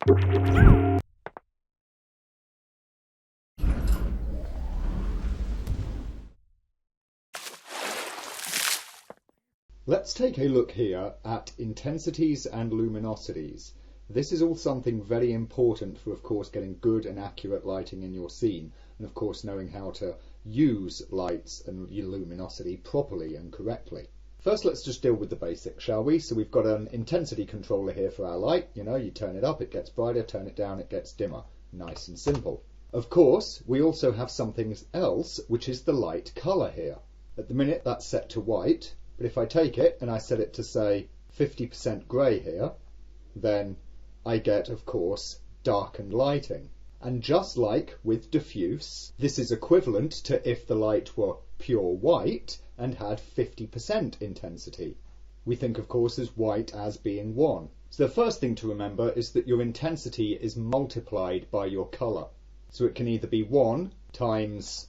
Let's take a look here at intensities and luminosities. This is all something very important for, of course, getting good and accurate lighting in your scene, and of course knowing how to use lights and luminosity properly and correctly. First, let's just deal with the basics, shall we? So we've got an intensity controller here for our light. You know, you turn it up, it gets brighter, turn it down, it gets dimmer. Nice and simple. Of course, we also have something else, which is the light color here. At the minute, that's set to white. But if I take it and I set it to, say, 50% grey here, then I get, of course, darkened lighting. And just like with diffuse, this is equivalent to if the light were pure white and had 50% intensity. We think, of course, as white as being 1. So the first thing to remember is that your intensity is multiplied by your colour. So it can either be 1 times,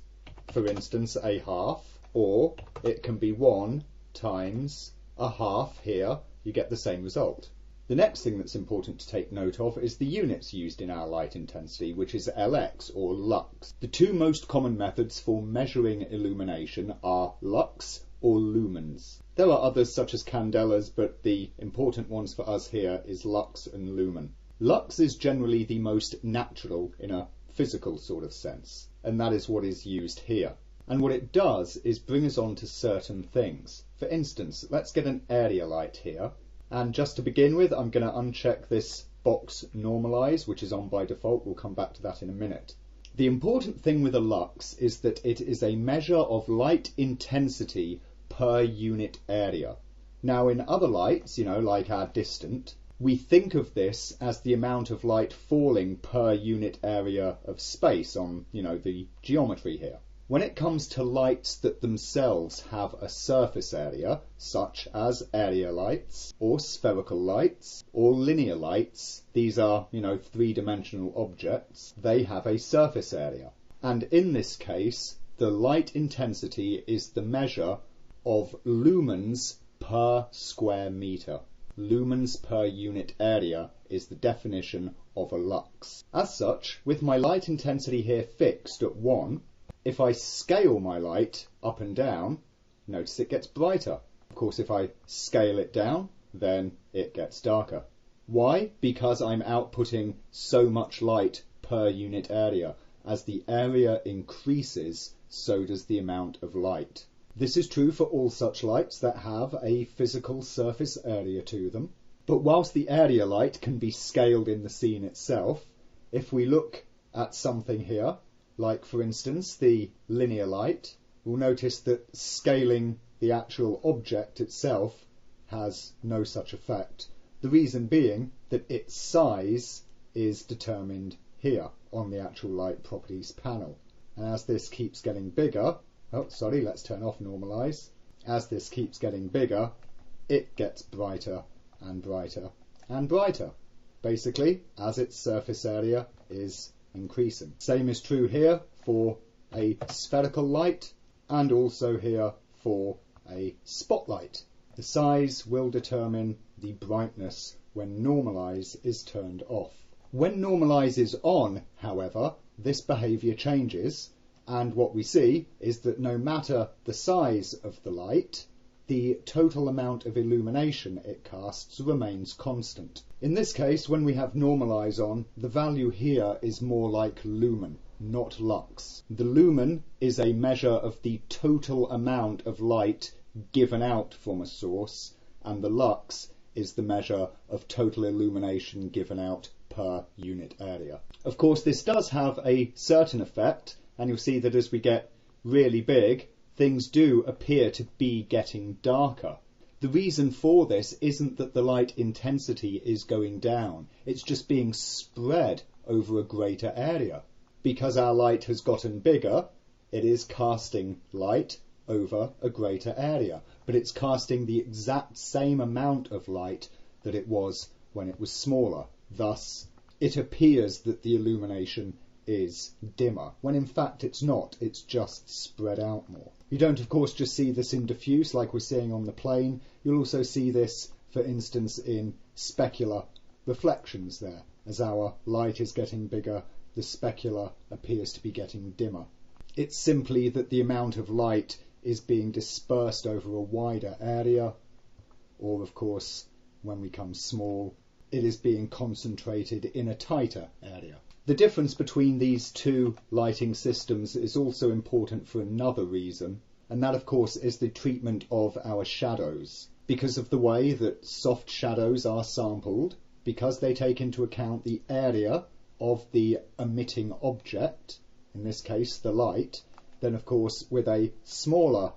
for instance, a half, or it can be 1 times a half here. You get the same result. The next thing that's important to take note of is the units used in our light intensity, which is LX or lux. The two most common methods for measuring illumination are lux or lumens. There are others such as candelas, but the important ones for us here is lux and lumen. Lux is generally the most natural in a physical sort of sense, and that is what is used here. And what it does is bring us on to certain things. For instance, let's get an area light here. And just to begin with, I'm going to uncheck this box normalize, which is on by default. We'll come back to that in a minute. The important thing with a lux is that it is a measure of light intensity per unit area. Now in other lights, you know, like our distant, we think of this as the amount of light falling per unit area of space on, you know, the geometry here. When it comes to lights that themselves have a surface area, such as area lights, or spherical lights, or linear lights, these are, you know, three-dimensional objects, they have a surface area. And in this case, the light intensity is the measure of lumens per square meter. Lumens per unit area is the definition of a lux. As such, with my light intensity here fixed at 1, if I scale my light up and down, notice it gets brighter. Of course, if I scale it down, then it gets darker. Why? Because I'm outputting so much light per unit area. As the area increases, so does the amount of light. This is true for all such lights that have a physical surface area to them. But whilst the area light can be scaled in the scene itself, if we look at something here, like for instance the linear light, we'll notice that scaling the actual object itself has no such effect. The reason being that its size is determined here on the actual light properties panel. And as this keeps getting bigger, let's turn off normalize. As this keeps getting bigger, it gets brighter and brighter and brighter. Basically, as its surface area is increasing. Same is true here for a spherical light and also here for a spotlight. The size will determine the brightness when normalize is turned off. When normalize is on, however, this behavior changes, and what we see is that no matter the size of the light, the total amount of illumination it casts remains constant. In this case, when we have normalize on, the value here is more like lumen, not lux. The lumen is a measure of the total amount of light given out from a source, and the lux is the measure of total illumination given out per unit area. Of course, this does have a certain effect, and you'll see that as we get really big, things do appear to be getting darker. The reason for this isn't that the light intensity is going down, it's just being spread over a greater area. Because our light has gotten bigger, it is casting light over a greater area, but it's casting the exact same amount of light that it was when it was smaller. Thus, it appears that the illumination is dimmer, when in fact it's not, it's just spread out more. You don't, of course, just see this in diffuse like we're seeing on the plane. You'll also see this, for instance, in specular reflections there. as our light is getting bigger, the specular appears to be getting dimmer. It's simply that the amount of light is being dispersed over a wider area, or of course, when we come small, it is being concentrated in a tighter area. The difference between these two lighting systems is also important for another reason, and that of course is the treatment of our shadows. Because of the way that soft shadows are sampled, because they take into account the area of the emitting object, in this case the light, then of course with a smaller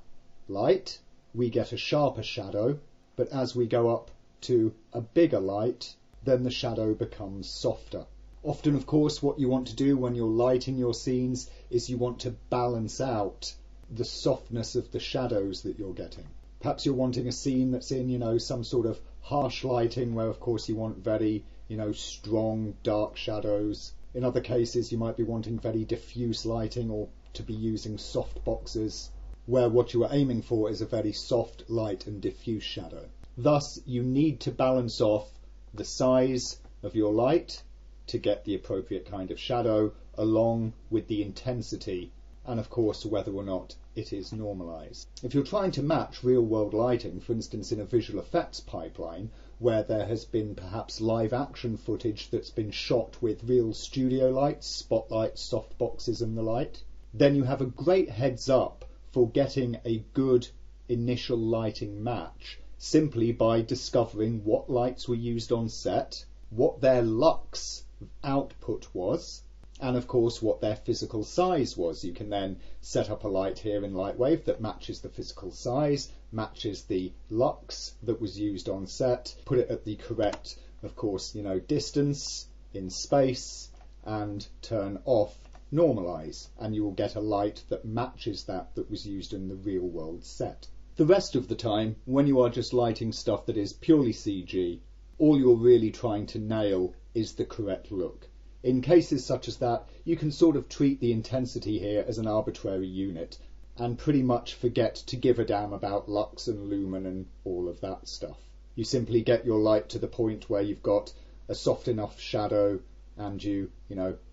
light we get a sharper shadow, but as we go up to a bigger light, then the shadow becomes softer. Often, of course, what you want to do when you're lighting your scenes is you want to balance out the softness of the shadows that you're getting. Perhaps you're wanting a scene that's in, some sort of harsh lighting where, of course, you want very, strong dark shadows. In other cases, you might be wanting very diffuse lighting or to be using soft boxes, where what you are aiming for is a very soft, light and diffuse shadow. Thus, you need to balance off the size of your light to get the appropriate kind of shadow, along with the intensity, and of course whether or not it is normalized. If you're trying to match real-world lighting, for instance in a visual effects pipeline, where there has been perhaps live action footage that's been shot with real studio lights, spotlights, softboxes and the like, then you have a great heads up for getting a good initial lighting match simply by discovering what lights were used on set, what their lux output was, and of course what their physical size was. You can then set up a light here in Lightwave that matches the physical size, matches the lux that was used on set, put it at the correct, of course, distance in space, and turn off normalize, and you will get a light that matches that was used in the real world set. The rest of the time, when you are just lighting stuff that is purely CG, all you're really trying to nail is the correct look. In cases such as that, you can sort of treat the intensity here as an arbitrary unit and pretty much forget to give a damn about lux and lumen and all of that stuff. You simply get your light to the point where you've got a soft enough shadow and you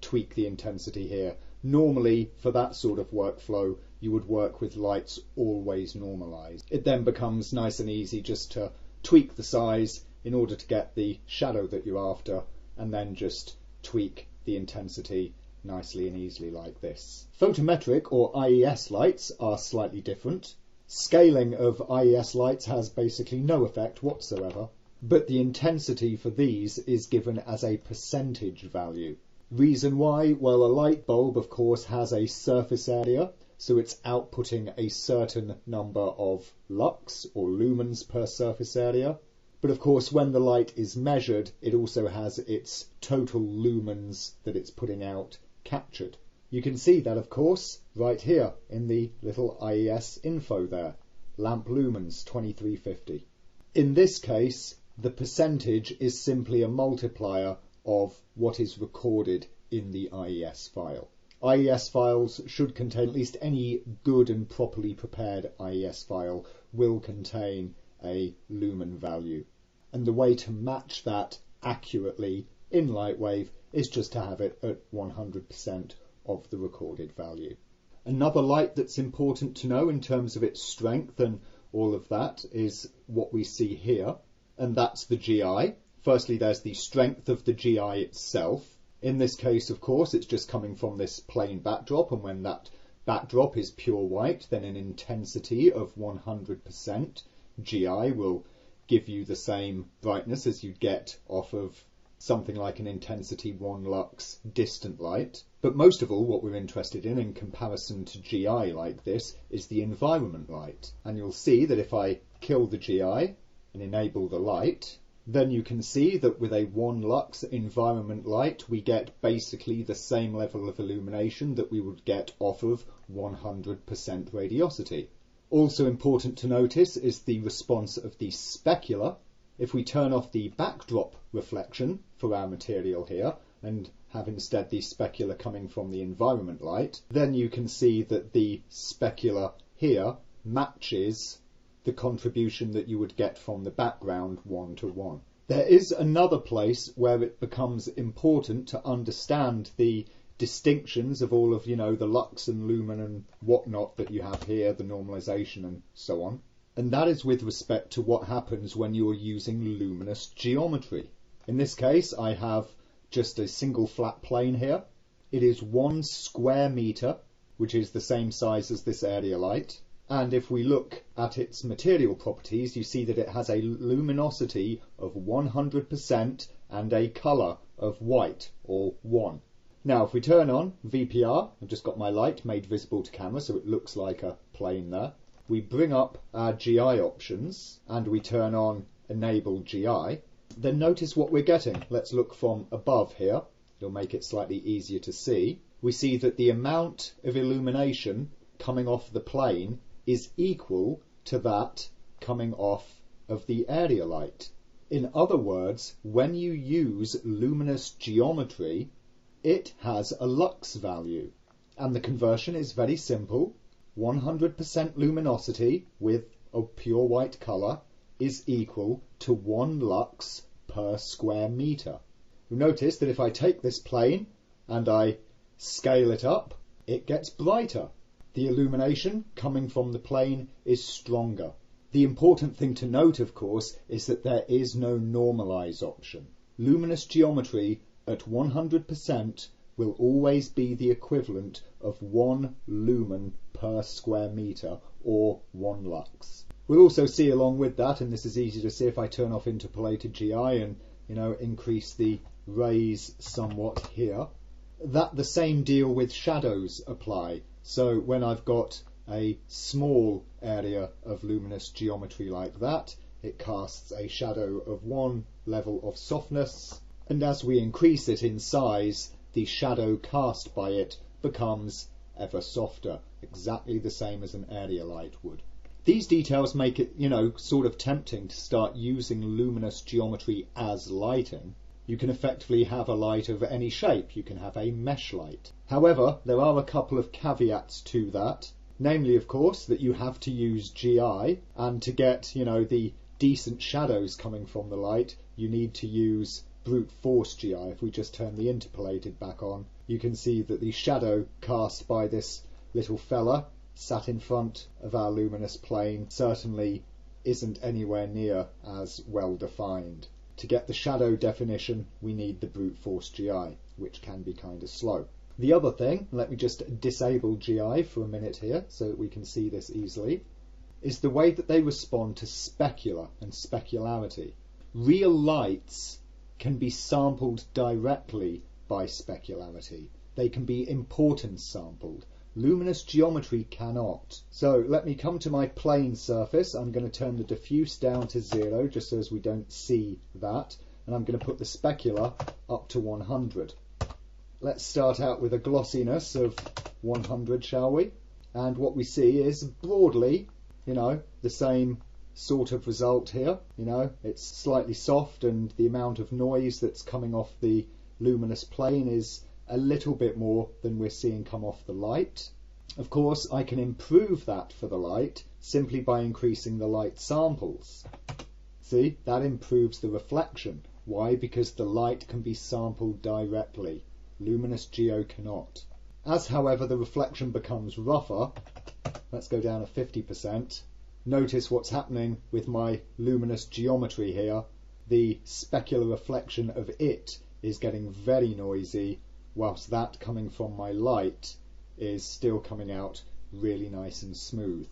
tweak the intensity here. Normally, for that sort of workflow, you would work with lights always normalized. It then becomes nice and easy just to tweak the size in order to get the shadow that you're after, and then just tweak the intensity nicely and easily like this. Photometric or IES lights are slightly different. Scaling of IES lights has basically no effect whatsoever, but the intensity for these is given as a percentage value. Reason why? Well, a light bulb of course has a surface area, so it's outputting a certain number of lux or lumens per surface area. But of course when the light is measured, it also has its total lumens that it's putting out captured. You can see that of course right here in the little IES info there. Lamp lumens 2350. In this case, the percentage is simply a multiplier of what is recorded in the IES file. IES files should contain, at least any good and properly prepared IES file will contain a lumen value. And the way to match that accurately in Lightwave is just to have it at 100% of the recorded value. Another light that's important to know in terms of its strength and all of that is what we see here, and that's the GI. Firstly, there's the strength of the GI itself. In this case, of course, it's just coming from this plain backdrop, and when that backdrop is pure white, then an intensity of 100% GI will give you the same brightness as you'd get off of something like an intensity 1 lux distant light. But most of all, what we're interested in comparison to GI like this is the environment light. And you'll see that if I kill the GI and enable the light, then you can see that with a 1 lux environment light, we get basically the same level of illumination that we would get off of 100% radiosity. Also important to notice is the response of the specular. If we turn off the backdrop reflection for our material here and have instead the specular coming from the environment light, then you can see that the specular here matches the contribution that you would get from the background 1 to 1. There is another place where it becomes important to understand the distinctions of all of, the lux and lumen and whatnot that you have here, the normalization and so on. And that is with respect to what happens when you're using luminous geometry. In this case, I have just a single flat plane here. It is 1 square meter, which is the same size as this area light. And if we look at its material properties, you see that it has a luminosity of 100% and a colour of white, or 1. Now, if we turn on VPR, I've just got my light made visible to camera, so it looks like a plane there. We bring up our GI options, and we turn on Enable GI. Then notice what we're getting. Let's look from above here. It'll make it slightly easier to see. We see that the amount of illumination coming off the plane is equal to that coming off of the area light. In other words, when you use luminous geometry, it has a lux value, and the conversion is very simple. 100% luminosity with a pure white colour is equal to 1 lux per square metre. You'll notice that if I take this plane and I scale it up, it gets brighter. The illumination coming from the plane is stronger. The important thing to note, of course, is that there is no normalize option. Luminous geometry at 100% will always be the equivalent of 1 lumen per square metre, or 1 lux. We'll also see along with that, and this is easy to see if I turn off interpolated GI and increase the rays somewhat here, that the same deal with shadows apply. So when I've got a small area of luminous geometry like that, it casts a shadow of 1 level of softness, and as we increase it in size, the shadow cast by it becomes ever softer, exactly the same as an area light would. These details make it, sort of tempting to start using luminous geometry as lighting. You can effectively have a light of any shape. You can have a mesh light. However, there are a couple of caveats to that. Namely, of course, that you have to use GI, and to get, the decent shadows coming from the light, you need to use brute force GI. If we just turn the interpolated back on, you can see that the shadow cast by this little fella sat in front of our luminous plane certainly isn't anywhere near as well defined. To get the shadow definition, we need the brute force GI, which can be kind of slow. The other thing, let me just disable GI for a minute here so that we can see this easily, is the way that they respond to specular and specularity. Real lights can be sampled directly by specularity. They can be importance sampled. Luminous geometry cannot. So let me come to my plane surface. I'm going to turn the diffuse down to 0 just so as we don't see that. And I'm going to put the specular up to 100. Let's start out with a glossiness of 100, shall we? And what we see is broadly, the same sort of result here. It's slightly soft, and the amount of noise that's coming off the luminous plane is a little bit more than we're seeing come off the light. Of course, I can improve that for the light simply by increasing the light samples. See, that improves the reflection. Why? Because the light can be sampled directly. Luminous geo cannot. As, however, the reflection becomes rougher, let's go down to 50%. Notice what's happening with my luminous geometry here. The specular reflection of it is getting very noisy, whilst that coming from my light is still coming out really nice and smooth.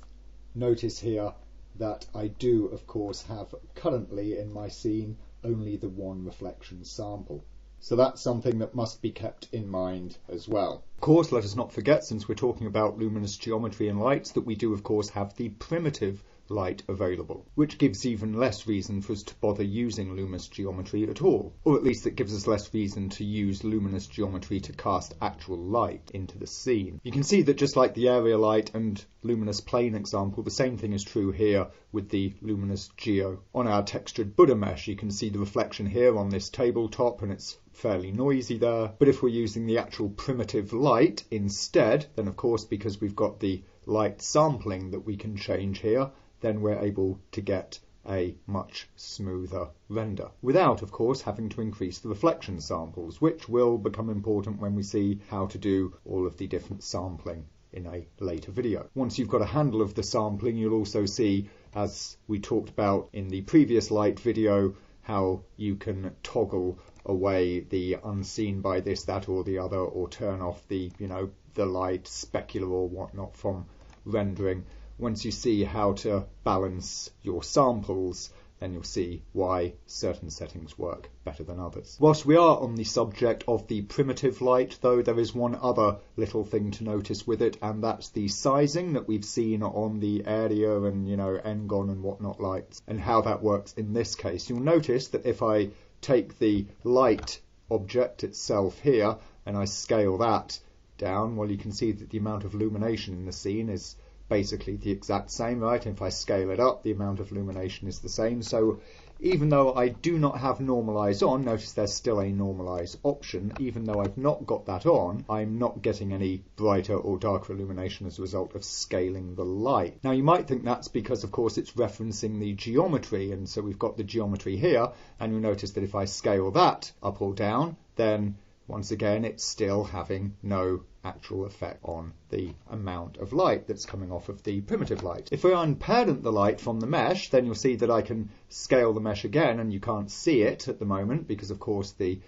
Notice here that I do, of course, have currently in my scene only the one reflection sample. So that's something that must be kept in mind as well. Of course, let us not forget, since we're talking about luminous geometry and lights, that we do, of course, have the primitive light available, which gives even less reason for us to bother using luminous geometry at all, or at least it gives us less reason to use luminous geometry to cast actual light into the scene. You can see that just like the area light and luminous plane example, the same thing is true here with the luminous geo. On our textured Buddha mesh, you can see the reflection here on this tabletop, and it's fairly noisy there. But if we're using the actual primitive light instead, then of course, because we've got the light sampling that we can change here, then we're able to get a much smoother render, without, of course, having to increase the reflection samples, which will become important when we see how to do all of the different sampling in a later video. Once you've got a handle of the sampling, you'll also see, as we talked about in the previous light video, how you can toggle away the unseen by this, that or the other, or turn off the, the light, specular or whatnot from rendering. Once you see how to balance your samples, then you'll see why certain settings work better than others. Whilst we are on the subject of the primitive light, though, there is one other little thing to notice with it, and that's the sizing that we've seen on the area and, Engon and whatnot lights, and how that works in this case. You'll notice that if I take the light object itself here and I scale that down, well, you can see that the amount of illumination in the scene is basically the exact same, right? And if I scale it up, the amount of illumination is the same. So even though I do not have normalize on, notice there's still a normalize option. Even though I've not got that on, I'm not getting any brighter or darker illumination as a result of scaling the light. Now you might think that's because, of course, it's referencing the geometry, and so we've got the geometry here, and you'll notice that if I scale that up or down, then once again it's still having no actual effect on the amount of light that's coming off of the primitive light. If I unparent the light from the mesh, then you'll see that I can scale the mesh again, and you can't see it at the moment because, of course, the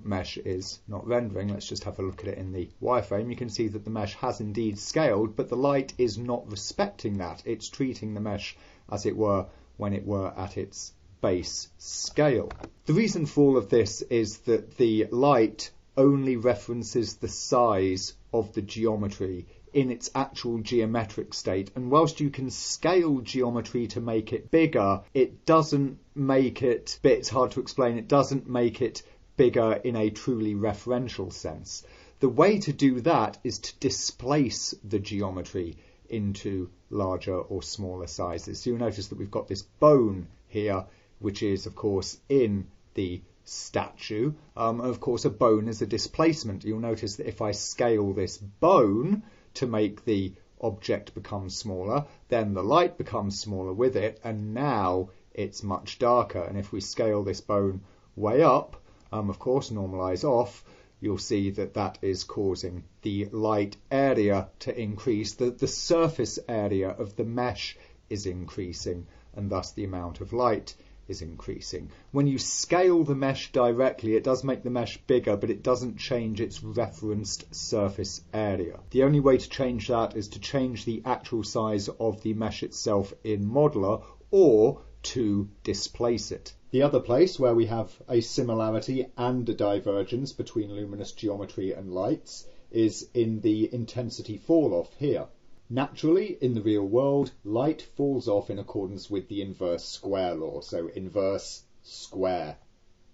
mesh is not rendering. Let's just have a look at it in the wireframe. You can see that the mesh has indeed scaled, but the light is not respecting that. It's treating the mesh as it were when it were at its base scale. The reason for all of this is that the light only references the size of the geometry in its actual geometric state, and whilst you can scale geometry to make it bigger, it doesn't make it, it's hard to explain, it doesn't make it bigger in a truly referential sense. The way to do that is to displace the geometry into larger or smaller sizes. So you'll notice that we've got this bone here, which is, of course, in the statue. Of course, a bone is a displacement. You'll notice that if I scale this bone to make the object become smaller, then the light becomes smaller with it, and now it's much darker. And if we scale this bone way up, of course, normalize off, you'll see that that is causing the light area to increase. The surface area of the mesh is increasing, and thus the amount of light is increasing. When you scale the mesh directly, it does make the mesh bigger, but it doesn't change its referenced surface area. The only way to change that is to change the actual size of the mesh itself in Modeler, or to displace it. The other place where we have a similarity and a divergence between luminous geometry and lights is in the intensity fall-off here. Naturally, in the real world, light falls off in accordance with the inverse square law. So inverse square,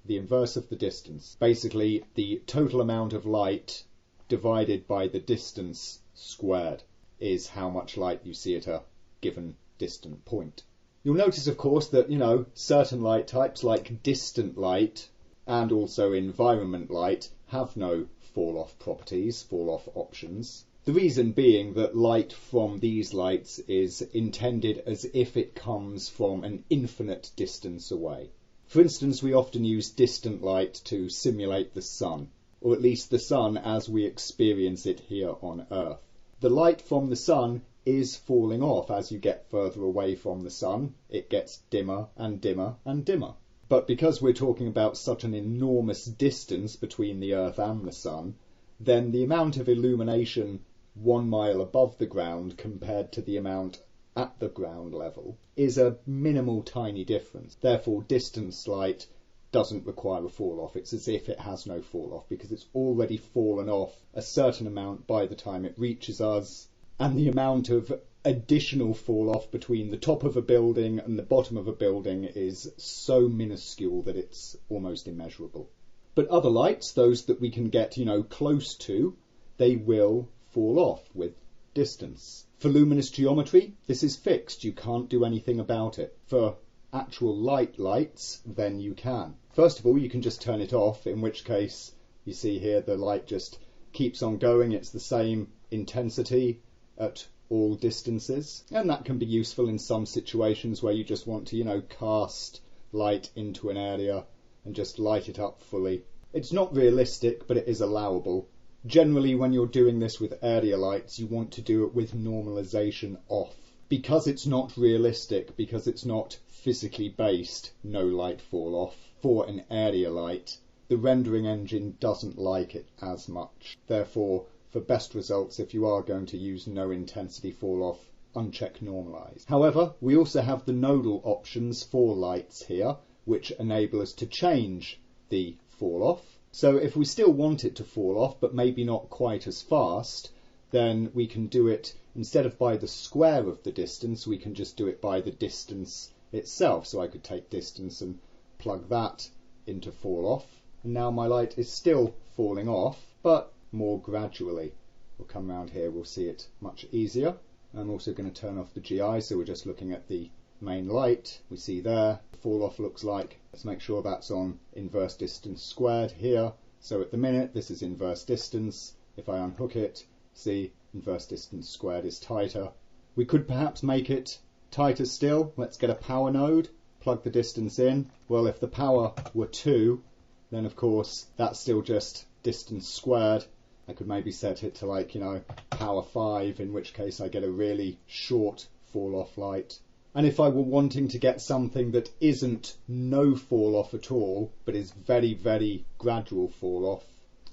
the inverse of the distance. Basically, the total amount of light divided by the distance squared is how much light you see at a given distant point. You'll notice, of course, that, certain light types like distant light and also environment light have no fall-off properties, fall-off options. The reason being that light from these lights is intended as if it comes from an infinite distance away. For instance, we often use distant light to simulate the sun, or at least the sun as we experience it here on Earth. The light from the sun is falling off as you get further away from the sun. It gets dimmer and dimmer and dimmer. But because we're talking about such an enormous distance between the Earth and the sun, then the amount of illumination 1 mile above the ground compared to the amount at the ground level is a minimal tiny difference. Therefore, distance light doesn't require a fall off. It's as if it has no fall off because it's already fallen off a certain amount by the time it reaches us, and the amount of additional fall off between the top of a building and the bottom of a building is so minuscule that it's almost immeasurable. But other lights, those that we can get, close to, they will fall off with distance. For luminous geometry, this is fixed. You can't do anything about it. For actual lights, then you can. First of all, you can just turn it off, in which case, you see here, the light just keeps on going. It's the same intensity at all distances, and that can be useful in some situations where you just want to, cast light into an area and just light it up fully. It's not realistic, but it is allowable. Generally, when you're doing this with area lights, you want to do it with normalization off. Because it's not realistic, because it's not physically based, no light fall off, for an area light, the rendering engine doesn't like it as much. Therefore, for best results, if you are going to use no intensity fall off, uncheck normalize. However, we also have the nodal options for lights here, which enable us to change the fall off. So if we still want it to fall off, but maybe not quite as fast, then we can do it, instead of by the square of the distance, we can just do it by the distance itself. So I could take distance and plug that into fall off. And now my light is still falling off, but more gradually. We'll come around here, we'll see it much easier. I'm also going to turn off the GI, so we're just looking at the main light. We see there, the fall off looks like. Let's make sure that's on inverse distance squared here. So at the minute, this is inverse distance. If I unhook it, see, inverse distance squared is tighter. We could perhaps make it tighter still. Let's get a power node, plug the distance in. Well, if the power were 2, then of course that's still just distance squared. I could maybe set it to power 5, in which case I get a really short fall off light. And if I were wanting to get something that isn't no fall off at all, but is very, very gradual fall off,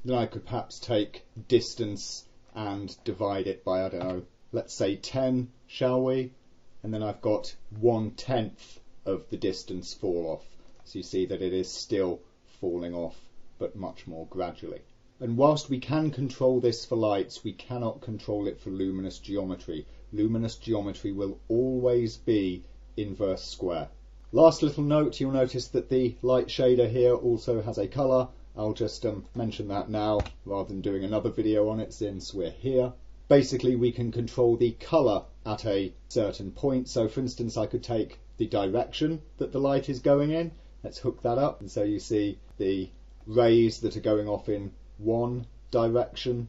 then I could perhaps take distance and divide it by, I don't know, let's say 10, shall we? And then I've got 1/10 of the distance fall off. So you see that it is still falling off, but much more gradually. And whilst we can control this for lights, we cannot control it for luminous geometry. Luminous geometry will always be inverse square. Last little note, you'll notice that the light shader here also has a colour. I'll just mention that now rather than doing another video on it since we're here. Basically, we can control the colour at a certain point. So for instance, I could take the direction that the light is going in. Let's hook that up. And so you see the rays that are going off in one direction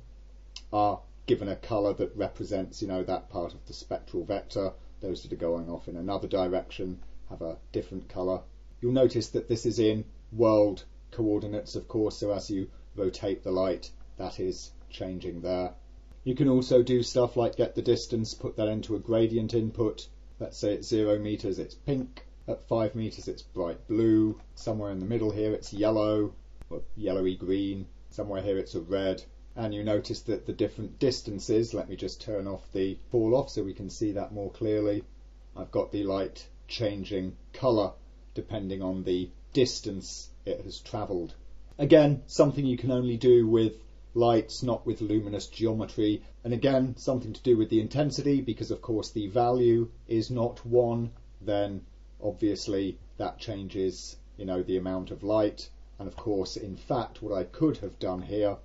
are given a colour that represents, that part of the spectral vector. Those that are going off in another direction have a different colour. You'll notice that this is in world coordinates, of course, so as you rotate the light, that is changing there. You can also do stuff like get the distance, put that into a gradient input. Let's say at 0 meters it's pink, at 5 meters it's bright blue, somewhere in the middle here it's yellow, or yellowy green, somewhere here it's a red. And you notice that the different distances, let me just turn off the fall off so we can see that more clearly. I've got the light changing colour depending on the distance it has travelled. Again, something you can only do with lights, not with luminous geometry. And again, something to do with the intensity, because of course the value is not 1, then obviously that changes, the amount of light. And of course, in fact, what I could have done here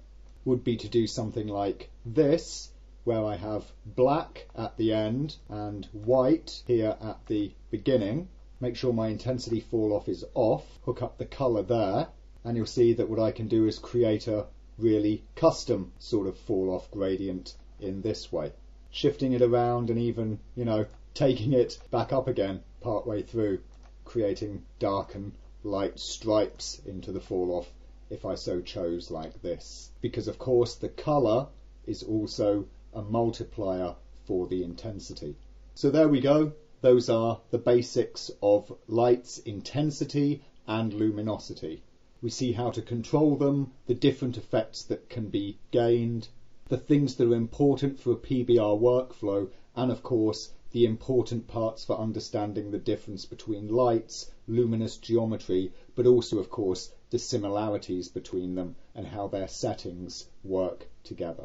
would be to do something like this, where I have black at the end and white here at the beginning. Make sure my intensity fall off is off, hook up the colour there, and you'll see that what I can do is create a really custom sort of fall off gradient in this way. Shifting it around and even, taking it back up again part way through, creating dark and light stripes into the fall off if I so chose like this. Because of course the colour is also a multiplier for the intensity. So there we go. Those are the basics of light's intensity and luminosity. We see how to control them, the different effects that can be gained, the things that are important for a PBR workflow, and of course the important parts for understanding the difference between lights, luminous geometry, but also of course the similarities between them and how their settings work together.